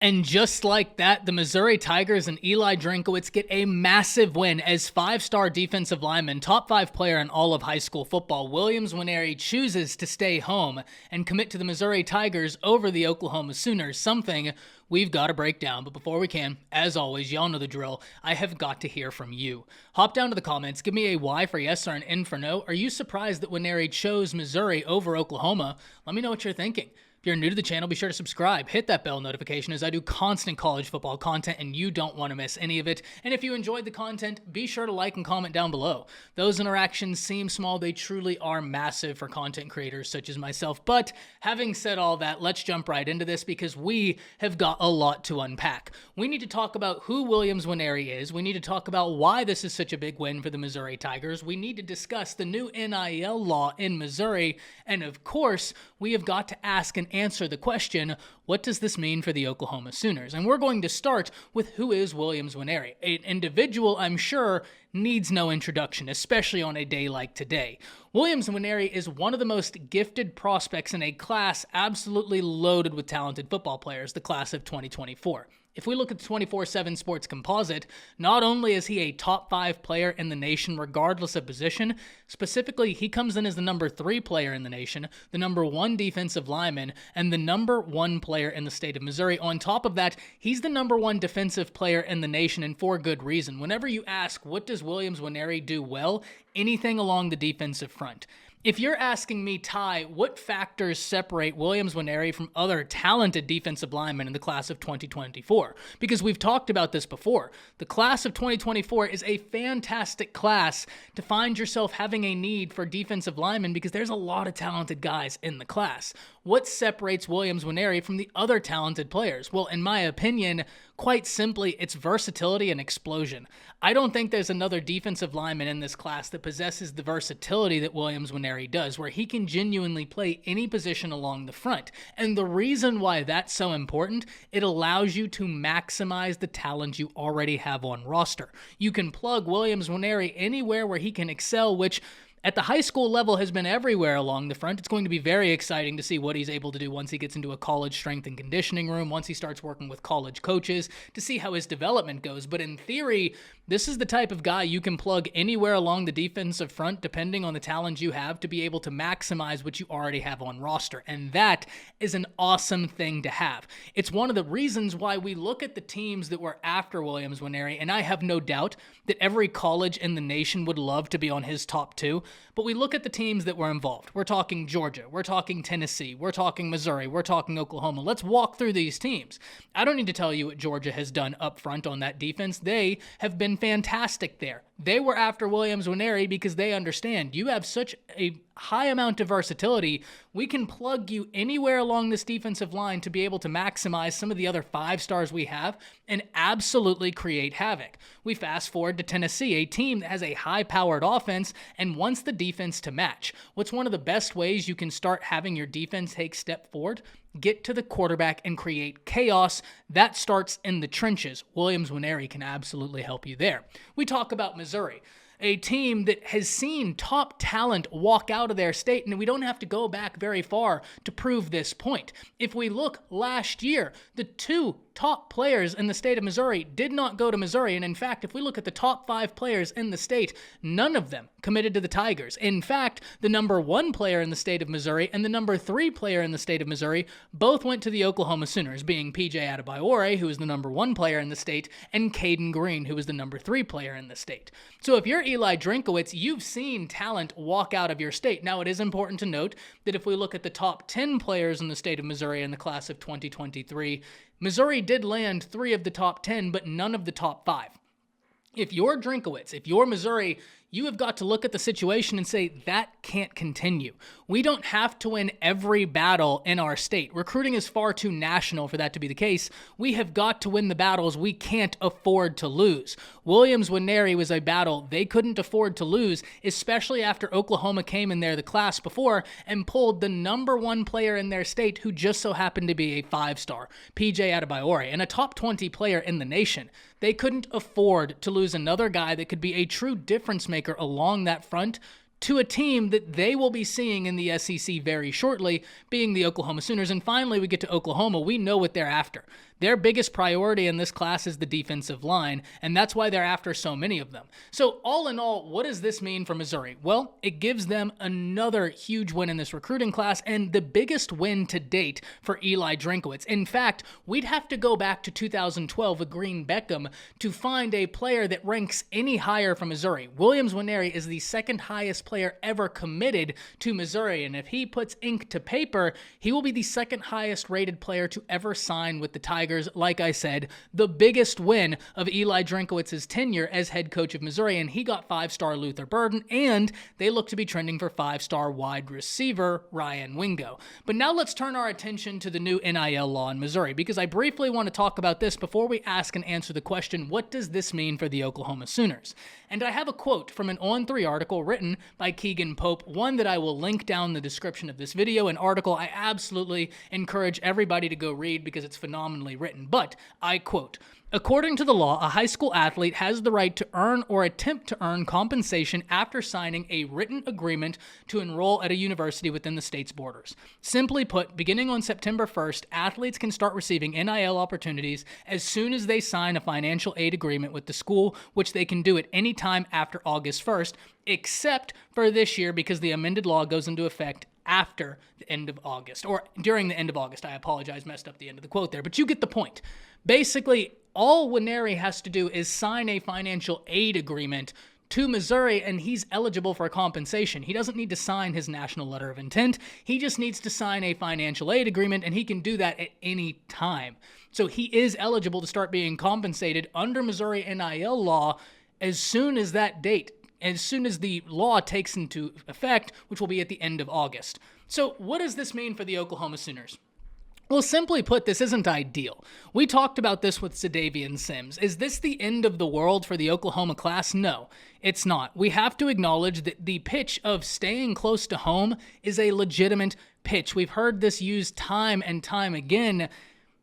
And just like that, the Missouri Tigers and Eli Drinkwitz get a massive win as five-star defensive lineman, top five player in all of high school football, Williams Nwaneri chooses to stay home and commit to the Missouri Tigers over the Oklahoma Sooners, something we've got to break down. But before we can, as always, y'all know the drill, I have got to hear from you. Hop down to the comments, give me a Y for yes or an N for no. Are you surprised that Nwaneri chose Missouri over Oklahoma? Let me know what you're thinking. If you're new to the channel, be sure to subscribe, hit that bell notification as I do constant college football content and you don't want to miss any of it. And if you enjoyed the content, be sure to like and comment down below. Those interactions seem small, they truly are massive for content creators such as myself. But having said all that, let's jump right into this because we have got a lot to unpack. We need to talk about who Williams Nwaneri is. We need to talk about why this is such a big win for the Missouri Tigers. We need to discuss the new NIL law in Missouri. And of course, we have got to ask and answer the question, what does this mean for the Oklahoma Sooners? And we're going to start with who is Williams Nwaneri. An individual, I'm sure, needs no introduction, especially on a day like today. Williams Nwaneri is one of the most gifted prospects in a class absolutely loaded with talented football players, the class of 2024. If we look at the 24/7 Sports Composite, not only is he a top 5 player in the nation regardless of position, specifically he comes in as the number 3 player in the nation, the number 1 defensive lineman, and the number 1 player in the state of Missouri. On top of that, he's the number 1 defensive player in the nation, and for good reason. Whenever you ask, what does Williams Nwaneri do well? Anything along the defensive front. If you're asking me, Ty, what factors separate Williams Nwaneri from other talented defensive linemen in the class of 2024? Because we've talked about this before. The class of 2024 is a fantastic class to find yourself having a need for defensive linemen because there's a lot of talented guys in the class. What separates Williams Nwaneri from the other talented players? Well, in my opinion, quite simply, it's versatility and explosion. I don't think there's another defensive lineman in this class that possesses the versatility that Williams Nwaneri does, where he can genuinely play any position along the front. And the reason why that's so important, it allows you to maximize the talent you already have on roster. You can plug Williams Nwaneri anywhere where he can excel, which at the high school level has been everywhere along the front. It's going to be very exciting to see what he's able to do once he gets into a college strength and conditioning room, once he starts working with college coaches, to see how his development goes. But in theory, this is the type of guy you can plug anywhere along the defensive front, depending on the talent you have, to be able to maximize what you already have on roster. And that is an awesome thing to have. It's one of the reasons why we look at the teams that were after Williams Nwaneri, and I have no doubt that every college in the nation would love to be on his top 2. But we look at the teams that were involved. We're talking Georgia. We're talking Tennessee. We're talking Missouri. We're talking Oklahoma. Let's walk through these teams. I don't need to tell you what Georgia has done up front on that defense. They have been fantastic there. They were after Williams Nwaneri because they understand you have such a high amount of versatility. We can plug you anywhere along this defensive line to be able to maximize some of the other 5 stars we have and absolutely create havoc. We fast forward to Tennessee, a team that has a high-powered offense and wants the defense to match. What's one of the best ways you can start having your defense take step forward? Get to the quarterback and create chaos. That starts in the trenches. Williams Nwaneri can absolutely help you there. We talk about Missouri, a team that has seen top talent walk out of their state, and we don't have to go back very far to prove this point. If we look last year, the 2 top players in the state of Missouri did not go to Missouri, and in fact, if we look at the top 5 players in the state, none of them committed to the Tigers. In fact, the number 1 player in the state of Missouri and the number 3 player in the state of Missouri both went to the Oklahoma Sooners, being PJ Adebayor, who is the number 1 player in the state, and Caden Green, who is the number 3 player in the state. So if you're Eli Drinkwitz, you've seen talent walk out of your state. Now, it is important to note that if we look at the top 10 players in the state of Missouri in the class of 2023, Missouri did land 3 of the top 10, but none of the top 5. If you're Drinkwitz, if you're Missouri, you have got to look at the situation and say, that can't continue. We don't have to win every battle in our state. Recruiting is far too national for that to be the case. We have got to win the battles we can't afford to lose. Williams Nwaneri was a battle they couldn't afford to lose, especially after Oklahoma came in there the class before and pulled the number 1 player in their state who just so happened to be a 5-star, PJ Adebayor, and a top 20 player in the nation. They couldn't afford to lose another guy that could be a true difference maker along that front to a team that they will be seeing in the SEC very shortly, being the Oklahoma Sooners. And finally, we get to Oklahoma. We know what they're after. Their biggest priority in this class is the defensive line, and that's why they're after so many of them. So all in all, what does this mean for Missouri? Well, it gives them another huge win in this recruiting class and the biggest win to date for Eli Drinkwitz. In fact, we'd have to go back to 2012 with Green Beckham to find a player that ranks any higher for Missouri. Williams Nwaneri is the second highest player ever committed to Missouri, and if he puts ink to paper, he will be the second highest rated player to ever sign with the Tigers. Like I said, the biggest win of Eli Drinkwitz's tenure as head coach of Missouri, and he got 5-star Luther Burden, and they look to be trending for 5-star wide receiver Ryan Wingo. But now let's turn our attention to the new NIL law in Missouri, because I briefly want to talk about this before we ask and answer the question, what does this mean for the Oklahoma Sooners? And I have a quote from an On3 article written by Keegan Pope, one that I will link down in the description of this video, an article I absolutely encourage everybody to go read because it's phenomenally written. But I quote, "According to the law, a high school athlete has the right to earn or attempt to earn compensation after signing a written agreement to enroll at a university within the state's borders. Simply put, beginning on September 1st, athletes can start receiving NIL opportunities as soon as they sign a financial aid agreement with the school, which they can do at any time after August 1st, except for this year because the amended law goes into effect after the end of August, or during the end of August. I apologize, messed up the end of the quote there, but you get the point. Basically, all Nwaneri has to do is sign a financial aid agreement to Missouri, and he's eligible for compensation. He doesn't need to sign his national letter of intent. He just needs to sign a financial aid agreement, and he can do that at any time. So he is eligible to start being compensated under Missouri NIL law as soon as that date, as soon as the law takes into effect, which will be at the end of August. So what does this mean for the Oklahoma Sooners? Well, simply put, this isn't ideal. We talked about this with Za'Davian Sims. Is this the end of the world for the Oklahoma class? No, it's not. We have to acknowledge that the pitch of staying close to home is a legitimate pitch. We've heard this used time and time again.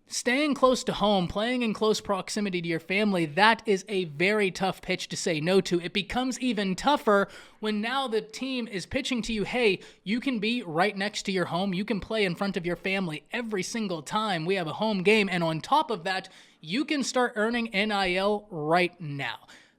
Staying close to home, playing in close proximity to your family, that is a very tough pitch to say no to. It becomes even tougher when now the team is pitching to you, hey, you can be right next to your home. You can play in front of your family every single time we have a home game. And on top of that, you can start earning NIL right now.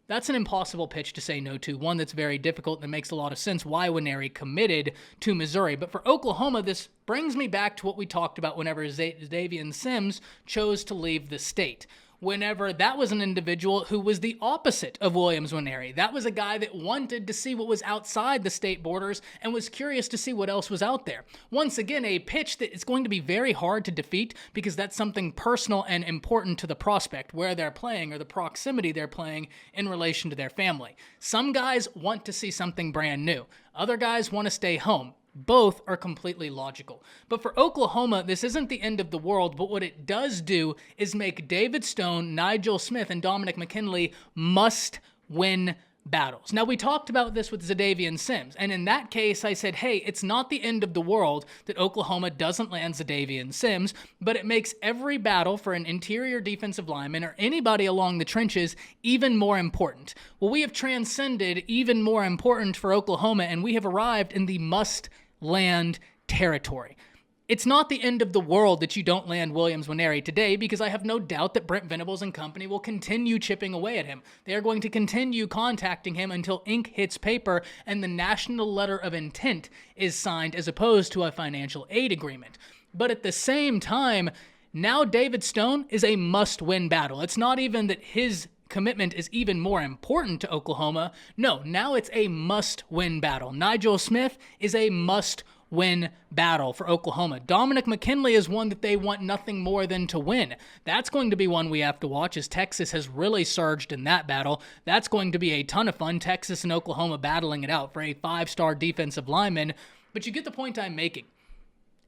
That's an impossible pitch to say no to, one that's very difficult and that makes a lot of sense why Nwaneri committed to Missouri. But for Oklahoma, this brings me back to what we talked about whenever Za'Davian Sims chose to leave the state. Whenever that was an individual who was the opposite of Williams Nwaneri. That was a guy that wanted to see what was outside the state borders and was curious to see what else was out there. Once again, a pitch that is going to be very hard to defeat because that's something personal and important to the prospect, where they're playing or the proximity they're playing in relation to their family. Some guys want to see something brand new. Other guys want to stay home. Both are completely logical. But for Oklahoma, this isn't the end of the world, but what it does do is make David Stone, Nigel Smith, and Dominic McKinley must-win battles. Now, we talked about this with Za'Davian Sims, and in that case, I said, hey, it's not the end of the world that Oklahoma doesn't land Za'Davian Sims, but it makes every battle for an interior defensive lineman or anybody along the trenches even more important. Well, we have transcended even more important for Oklahoma, and we have arrived in the must-land territory. It's not the end of the world that you don't land Williams Nwaneri today, because I have no doubt that Brent Venables and company will continue chipping away at him. They are going to continue contacting him until ink hits paper and the national letter of intent is signed as opposed to a financial aid agreement. But at the same time, now David Stone is a must-win battle. It's not even that his commitment is even more important to Oklahoma. No, now it's a must-win battle. Nigel Smith is a must-win battle for Oklahoma. Dominic McKinley is one that they want nothing more than to win. That's going to be one we have to watch, as Texas has really surged in that battle. That's going to be a ton of fun, Texas and Oklahoma battling it out for a 5-star defensive lineman. But you get the point I'm making.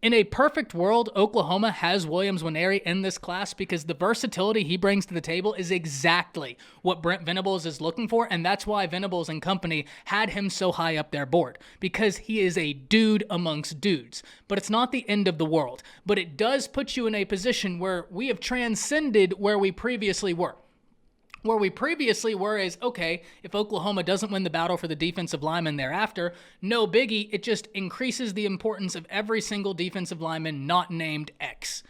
In a perfect world, Oklahoma has Williams Nwaneri in this class because the versatility he brings to the table is exactly what Brent Venables is looking for, and that's why Venables and company had him so high up their board, because he is a dude amongst dudes. But it's not the end of the world, but it does put you in a position where we have transcended where we previously were. Where we previously were is, okay, if Oklahoma doesn't win the battle for the defensive lineman thereafter, no biggie, it just increases the importance of every single defensive lineman not named X.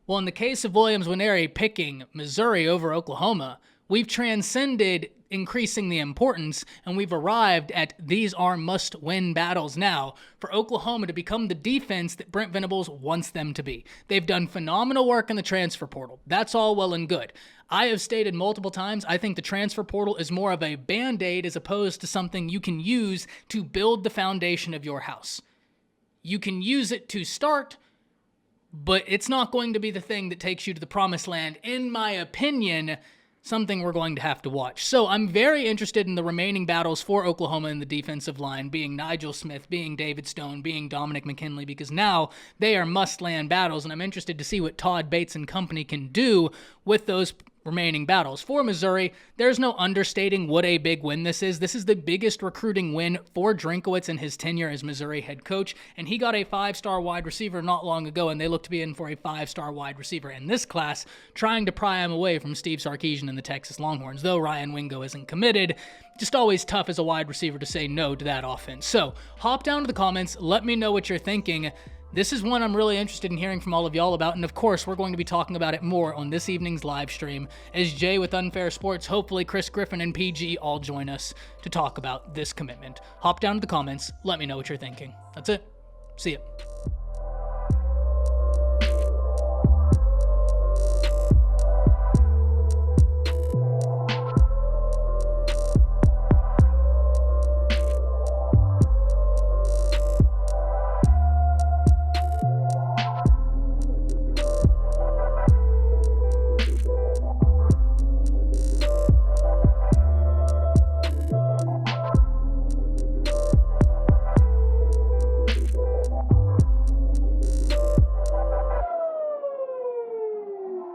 Well, in the case of Williams Nwaneri picking Missouri over Oklahoma, we've transcended increasing the importance, and we've arrived at these are must-win battles now for Oklahoma to become the defense that Brent Venables wants them to be. They've done phenomenal work in the transfer portal. That's all well and good. I have stated multiple times, I think the transfer portal is more of a band-aid as opposed to something you can use to build the foundation of your house. You can use it to start, but it's not going to be the thing that takes you to the promised land, in my opinion. Something we're going to have to watch. So I'm very interested in the remaining battles for Oklahoma in the defensive line, being Nigel Smith, being David Stone, being Dominic McKinley, because now they are must-land battles, and I'm interested to see what Todd Bates and company can do with those remaining battles. For Missouri, there's no understating what a big win this is. This is the biggest recruiting win for Drinkwitz in his tenure as Missouri head coach, and he got a 5-star wide receiver not long ago, and they look to be in for a 5-star wide receiver in this class, trying to pry him away from Steve Sarkisian and the Texas Longhorns. Though Ryan Wingo isn't committed, just always tough as a wide receiver to say no to that offense. So hop down to the comments, let me know what you're thinking. This is one I'm really interested in hearing from all of y'all about, and of course, we're going to be talking about it more on this evening's live stream as Jay with Unfair Sports, hopefully Chris Griffin and PG all join us to talk about this commitment. Hop down to the comments, let me know what you're thinking. That's it. See ya.